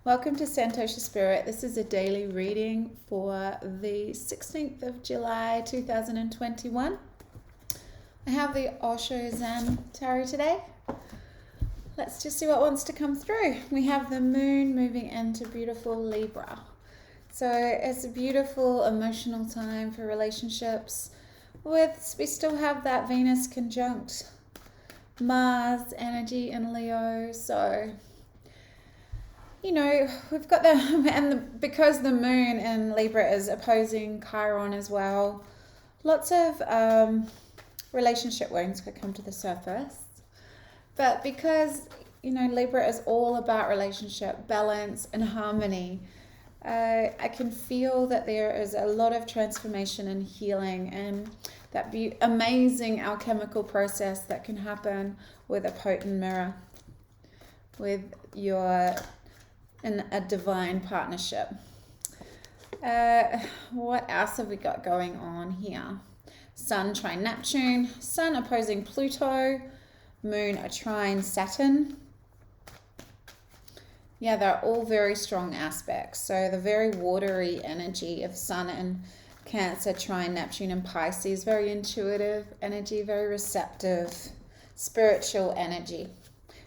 Welcome to Santosha Spirit. This is a daily reading for the 16th of July 2021. I have the Osho Zen Tarot today. Let's just see what wants to come through. We have the moon moving into beautiful Libra. So it's a beautiful emotional time for relationships. We still have that Venus conjunct Mars energy in Leo. So we've got because the moon in Libra is opposing Chiron as well, lots of relationship wounds could come to the surface. But because, Libra is all about relationship, balance, and harmony, I can feel that there is a lot of transformation and healing and that amazing alchemical process that can happen with a potent mirror, with in a divine partnership. What else have we got going on here? Sun trine Neptune, Sun opposing Pluto, Moon a trine Saturn. Yeah, they're all very strong aspects. So the very watery energy of Sun and Cancer trine Neptune and Pisces, very intuitive energy, very receptive, spiritual energy,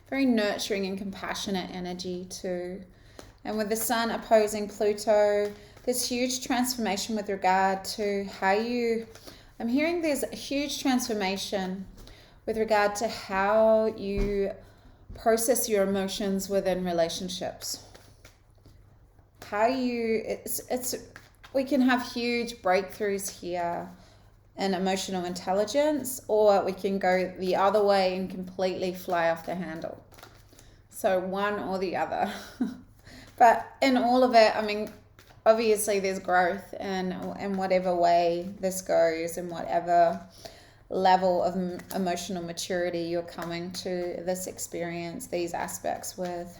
very nurturing and compassionate energy too. And with the Sun opposing Pluto, there's huge transformation with regard to I'm hearing there's a huge transformation with regard to how you process your emotions within relationships. We can have huge breakthroughs here in emotional intelligence, or we can go the other way and completely fly off the handle. So one or the other. But in all of it, obviously there's growth in whatever way this goes and whatever level of emotional maturity you're coming to this experience, these aspects with.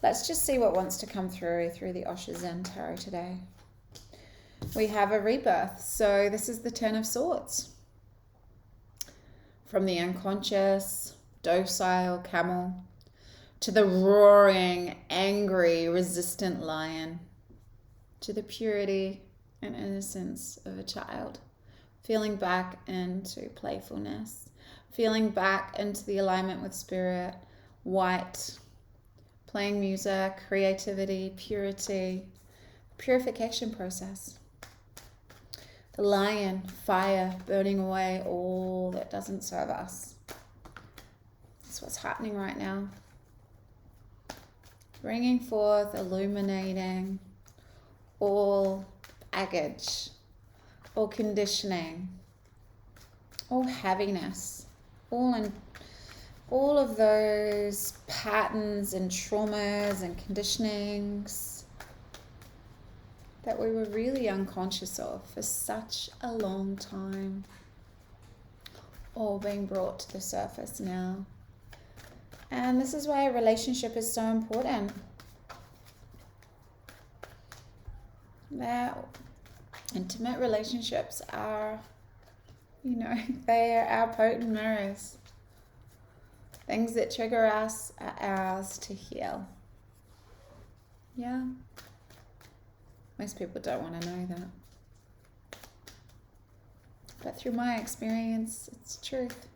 Let's just see what wants to come through the Osho Zen Tarot today. We have a rebirth. So this is the Ten of Swords. From the unconscious, docile camel, to the roaring, angry, resistant lion, to the purity and innocence of a child, feeling back into playfulness, feeling back into the alignment with spirit, white, playing music, creativity, purity, purification process. The lion, fire, burning away all that doesn't serve us. That's what's happening right now. Bringing forth, illuminating all baggage, all conditioning, all heaviness, all of those patterns and traumas and conditionings that we were really unconscious of for such a long time, all being brought to the surface now. And this is why a relationship is so important. That intimate relationships are, they are our potent mirrors. Things that trigger us are ours to heal. Yeah. Most people don't want to know that. But through my experience, it's truth.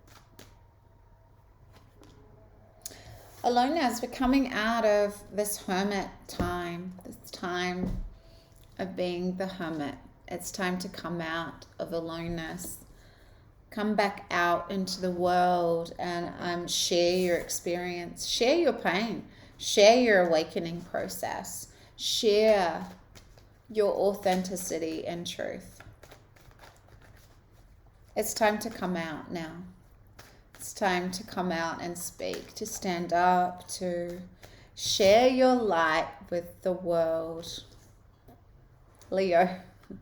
Aloneness, we're coming out of this hermit time, this time of being the hermit. It's time to come out of aloneness, come back out into the world and share your experience, share your pain, share your awakening process, share your authenticity and truth. It's time to come out now. It's time to come out and speak, to stand up, to share your light with the world. Leo. We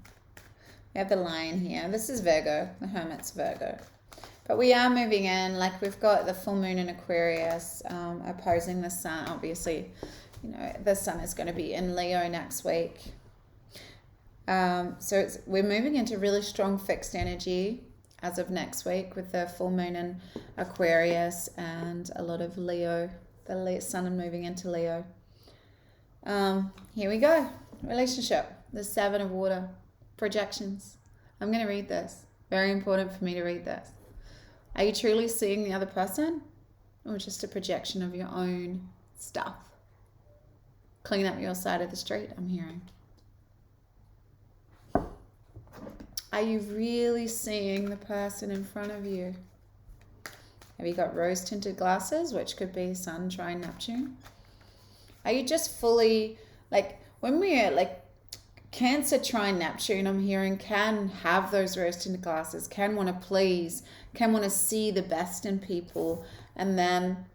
have the lion here. This is Virgo. The Hermit's Virgo. But we are moving in, we've got the full moon in Aquarius opposing the sun. Obviously, the sun is going to be in Leo next week. We're moving into really strong fixed energy as of next week with the full moon in Aquarius and a lot of Leo, the sun moving into Leo. Here we go. Relationship. The 7 of water. Projections. I'm going to read this. Very important for me to read this. Are you truly seeing the other person, or just a projection of your own stuff? Clean up your side of the street, I'm hearing. Are you really seeing the person in front of you? Have you got rose-tinted glasses, which could be Sun, trine, Neptune? Are you just fully, like, when we're like Cancer, trine, Neptune, I'm hearing, can have those rose-tinted glasses, can want to please, can want to see the best in people, and then,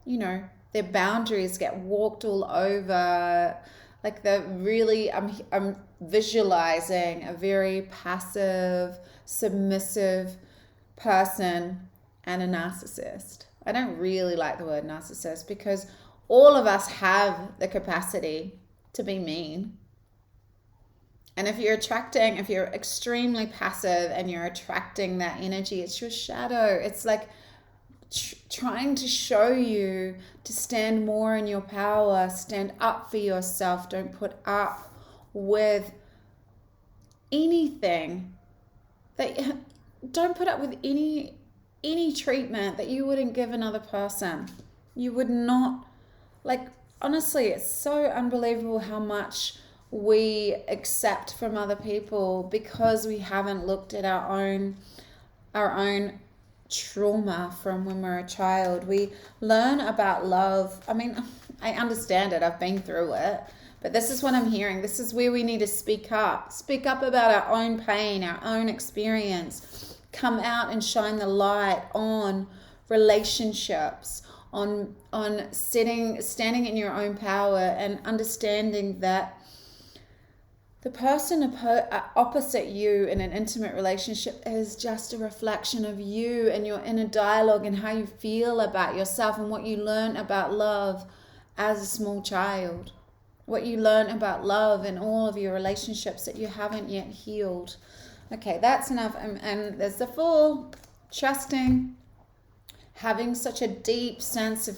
you know, their boundaries get walked all over. Like, they're really, I'm visualizing a very passive, submissive person and a narcissist. I don't really like the word narcissist, because all of us have the capacity to be mean. And if you're extremely passive and you're attracting that energy, it's your shadow. It's like trying to show you to stand more in your power, stand up for yourself. Don't put up with anything don't put up with any treatment that you wouldn't give another person. You would not, like, honestly, it's so unbelievable how much we accept from other people because we haven't looked at our own trauma from when we're a child. We learn about love. I mean, I understand it. I've been through it. But this is what I'm hearing. This is where we need to speak up. Speak up about our own pain, our own experience. Come out and shine the light on relationships, on standing in your own power, and understanding that the person opposite you in an intimate relationship is just a reflection of you and your inner dialogue and how you feel about yourself and what you learn about love as a small child. What you learn about love in all of your relationships that you haven't yet healed. Okay, that's enough. And there's the Fool, trusting, having such a deep sense of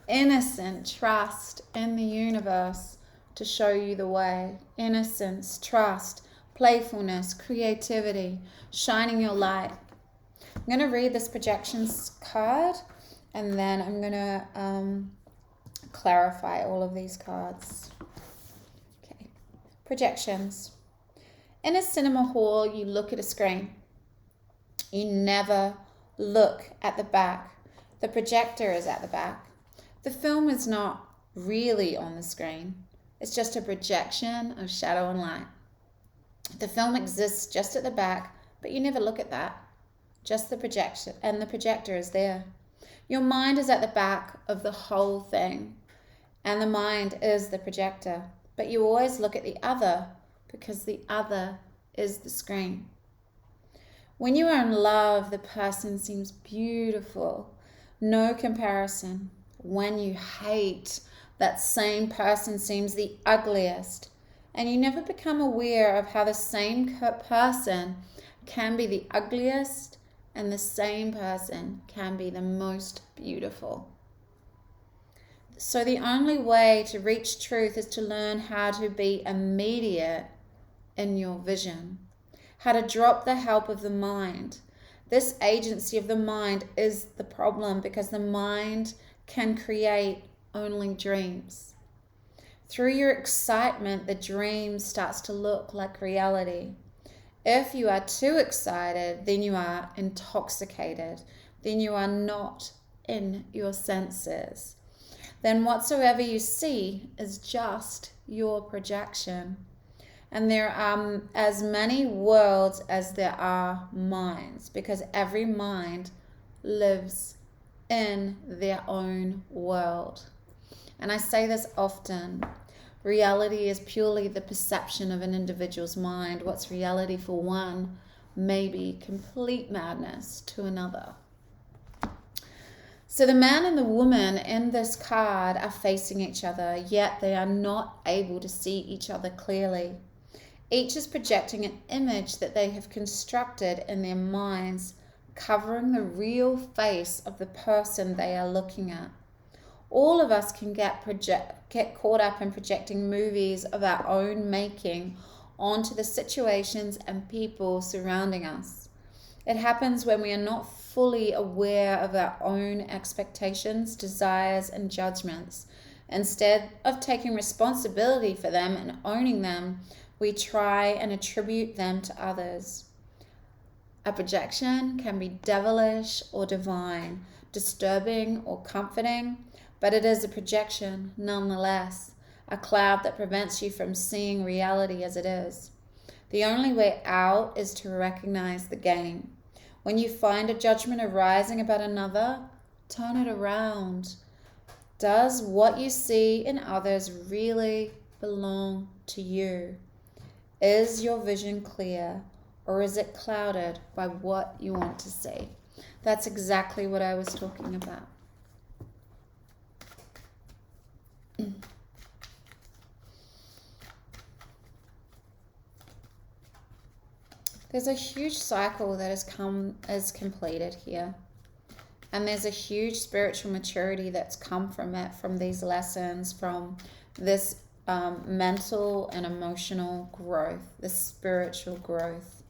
innocent trust in the universe to show you the way. Innocence, trust, playfulness, creativity, shining your light. I'm going to read this projections card, and then I'm going to clarify all of these cards. Okay, projections. In a cinema hall, you look at a screen. You never look at the back. The projector is at the back. The film is not really on the screen. It's just a projection of shadow and light. The film exists just at the back, but you never look at that. Just the projection, and the projector is there. Your mind is at the back of the whole thing, and the mind is the projector. But you always look at the other, because the other is the screen. When you are in love, the person seems beautiful. No comparison. When you hate, that same person seems the ugliest. And you never become aware of how the same person can be the ugliest and the same person can be the most beautiful. So the only way to reach truth is to learn how to be immediate in your vision, how to drop the help of the mind. This agency of the mind is the problem, because the mind can create only dreams. Through your excitement, the dream starts to look like reality. If you are too excited, then you are intoxicated. Then you are not in your senses. Then whatsoever you see is just your projection. And there are as many worlds as there are minds, because every mind lives in their own world. And I say this often. Reality is purely the perception of an individual's mind. What's reality for one may be complete madness to another. So the man and the woman in this card are facing each other, yet they are not able to see each other clearly. Each is projecting an image that they have constructed in their minds, covering the real face of the person they are looking at. All of us can get caught up in projecting movies of our own making onto the situations and people surrounding us. It happens when we are not fully aware of our own expectations, desires, and judgments. Instead of taking responsibility for them and owning them, we try and attribute them to others. A projection can be devilish or divine, disturbing or comforting, but it is a projection nonetheless, a cloud that prevents you from seeing reality as it is. The only way out is to recognize the game. When you find a judgment arising about another, turn it around. Does what you see in others really belong to you? Is your vision clear, or is it clouded by what you want to see? That's exactly what I was talking about. There's a huge cycle that is completed here. And there's a huge spiritual maturity that's come from it, from these lessons, from this mental and emotional growth, this spiritual growth.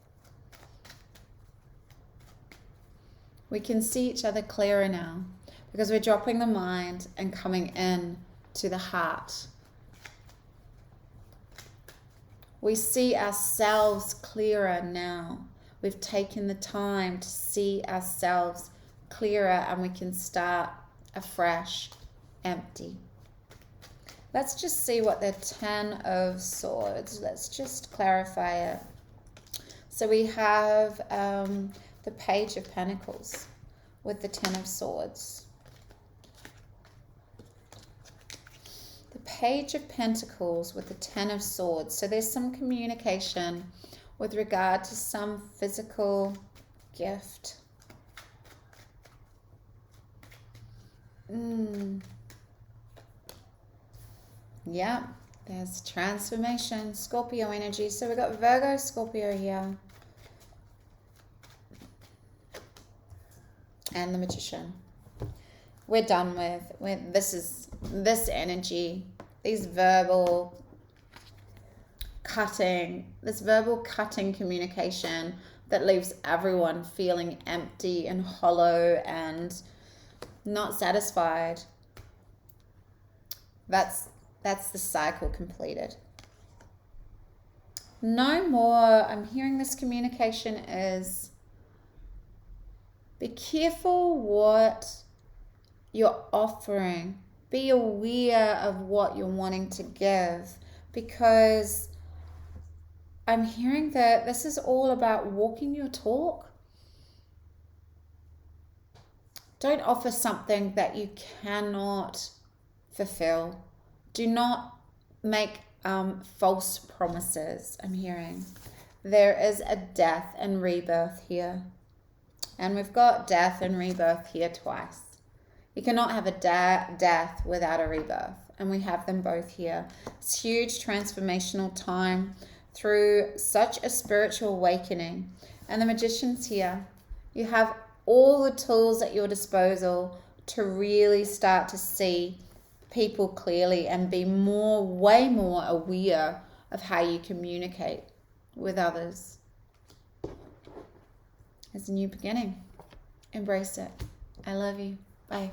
We can see each other clearer now because we're dropping the mind and coming in to the heart. We see ourselves clearer now. We've taken the time to see ourselves clearer, and we can start afresh, empty. Let's just see what the 10 of Swords, let's just clarify it. So we have the Page of Pentacles with the 10 of Swords. The Page of Pentacles with the 10 of Swords. So there's some communication with regard to some physical gift. Yeah, there's transformation, Scorpio energy. So we've got Virgo, Scorpio here. And the Magician. We're done with this energy, these verbal cutting communication that leaves everyone feeling empty and hollow and not satisfied. That's the cycle completed. No more. I'm hearing this communication is be careful what you're offering. Be aware of what you're wanting to give, because I'm hearing that this is all about walking your talk. Don't offer something that you cannot fulfill. Do not make false promises, I'm hearing. There is a death and rebirth here. And we've got death and rebirth here twice. You cannot have a death without a rebirth. And we have them both here. It's huge transformational time through such a spiritual awakening. And the Magician's here. You have all the tools at your disposal to really start to see people clearly and be way more aware of how you communicate with others. It's a new beginning. Embrace it. I love you. Bye.